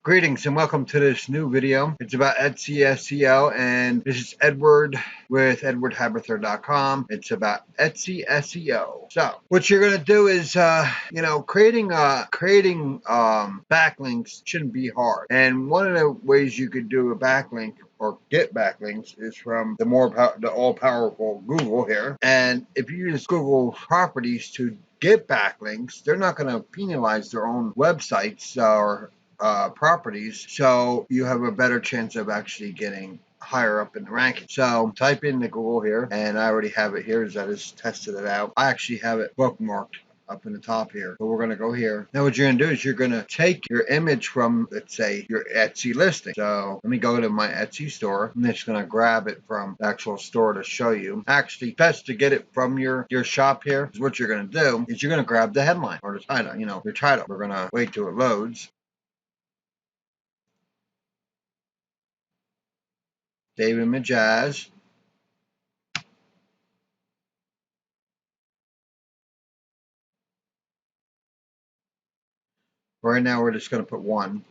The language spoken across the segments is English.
Greetings and welcome to this new video. It's about Etsy SEO, and this is Edward with edwardhaberthur.com. It's about Etsy SEO. So what you're gonna do is, creating backlinks shouldn't be hard. And one of the ways you could do a backlink or get backlinks is from the all-powerful Google here. And if you use Google properties to get backlinks, they're not going to penalize their own websites or properties, so you have a better chance of actually getting higher up in the ranking. So type in the Google here, and I already have it here as I just tested it out. I actually have it bookmarked up in the top here. So we're going to go here. Now what you're going to do is you're going to take your image from, let's say, your Etsy listing. So let me go to my Etsy store. I'm just going to grab it from the actual store to show you. Actually, best to get it from your shop here is what you're going to do is you're going to grab the headline or the title, your title. We're going to wait till it loads. David Majaz. Right now, we're just going to put one,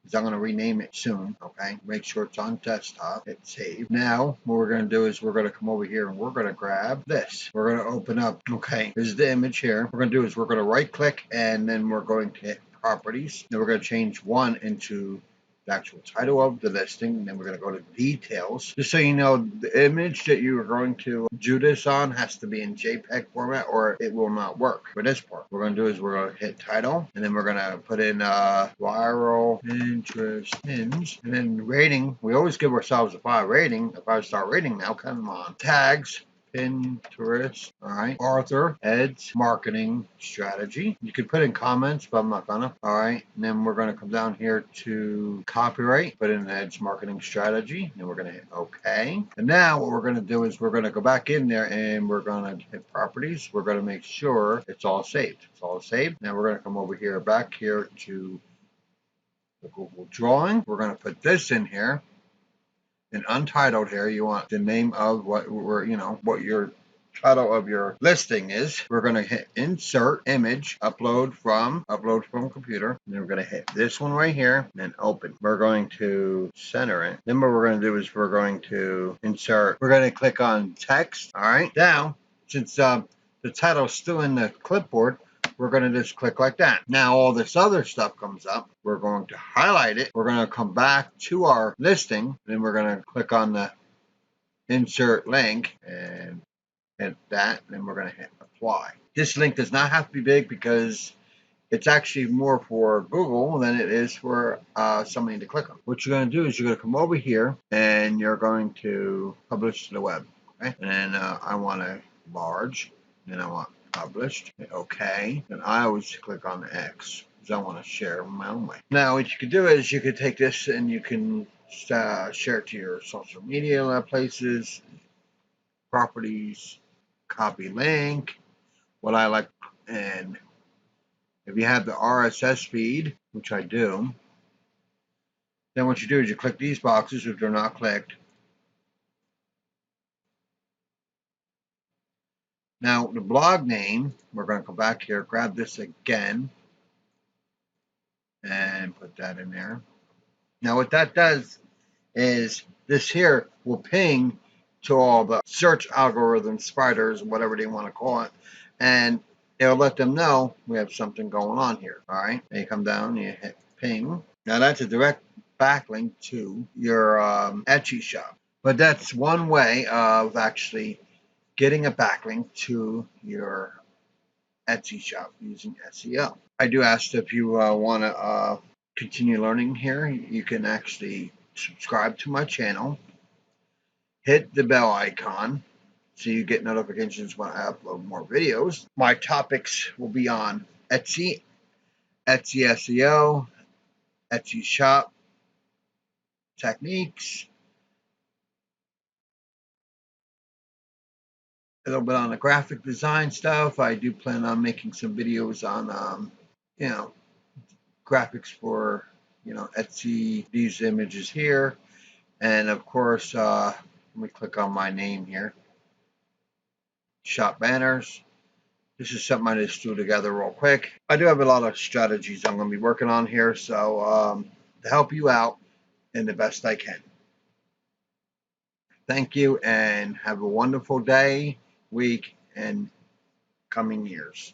because I'm going to rename it soon, okay? Make sure it's on desktop. Hit save. Now, what we're going to do is we're going to come over here and we're going to grab this. We're going to open up, okay, this is the image here. What we're going to do is we're going to right-click, and then we're going to hit properties. Then we're going to change one into the actual title of the listing, and then we're going to go to details. Just so you know, the image that you are going to do this on has to be in JPEG format or it will not work for this part. What we're going to do is we're going to hit title, and then we're going to put in viral interest pins, and then rating. We always give ourselves a 5 rating, a 5-star rating now. Come on. Tags. Pinterest, all right. Arthur, Ed's marketing strategy. You could put in comments, but I'm not gonna. All right, and then we're gonna come down here to copyright, put in Ed's marketing strategy, and we're gonna hit OK. And now what we're gonna do is we're gonna go back in there and we're gonna hit properties. We're gonna make sure it's all saved. It's all saved. Now we're gonna come over here, back here to the Google drawing. We're gonna put this in here. And untitled here, you want the name of what your title of your listing is. We're going to hit insert image, upload from computer. And then we're going to hit this one right here and open. We're going to center it. Then what we're going to do is we're going to insert. We're going to click on text. All right. Now, since the title is still in the clipboard, we're going to just click like that. Now all this other stuff comes up. We're going to highlight it. We're going to come back to our listing. Then we're going to click on the insert link and hit that. Then we're going to hit apply. This link does not have to be big because it's actually more for Google than it is for somebody to click on. What you're going to do is you're going to come over here and you're going to publish to the web. Okay? And I want a large. And I want published. Okay. And I always click on the X because I want to share my own way. Now, what you could do is you could take this and you can share it to your social media places, properties, copy link, what I like. And if you have the RSS feed, which I do, then what you do is you click these boxes if they're not clicked. Now, the blog name, we're going to come back here, grab this again, and put that in there. Now, what that does is this here will ping to all the search algorithms, spiders, whatever they want to call it, and it'll let them know we have something going on here. All right, and you come down, you hit ping. Now, that's a direct backlink to your Etsy shop, but that's one way of actually getting a backlink to your Etsy shop using SEO. I do ask if you want to continue learning here, you can actually subscribe to my channel, hit the bell icon so you get notifications when I upload more videos. My topics will be on Etsy, Etsy SEO, Etsy shop techniques, a little bit on the graphic design stuff. I do plan on making some videos on, graphics for, Etsy, these images here. And of course, let me click on my name here. Shop banners. This is something I just threw together real quick. I do have a lot of strategies I'm going to be working on here. So to help you out in the best I can. Thank you and have a wonderful day, week, and coming years.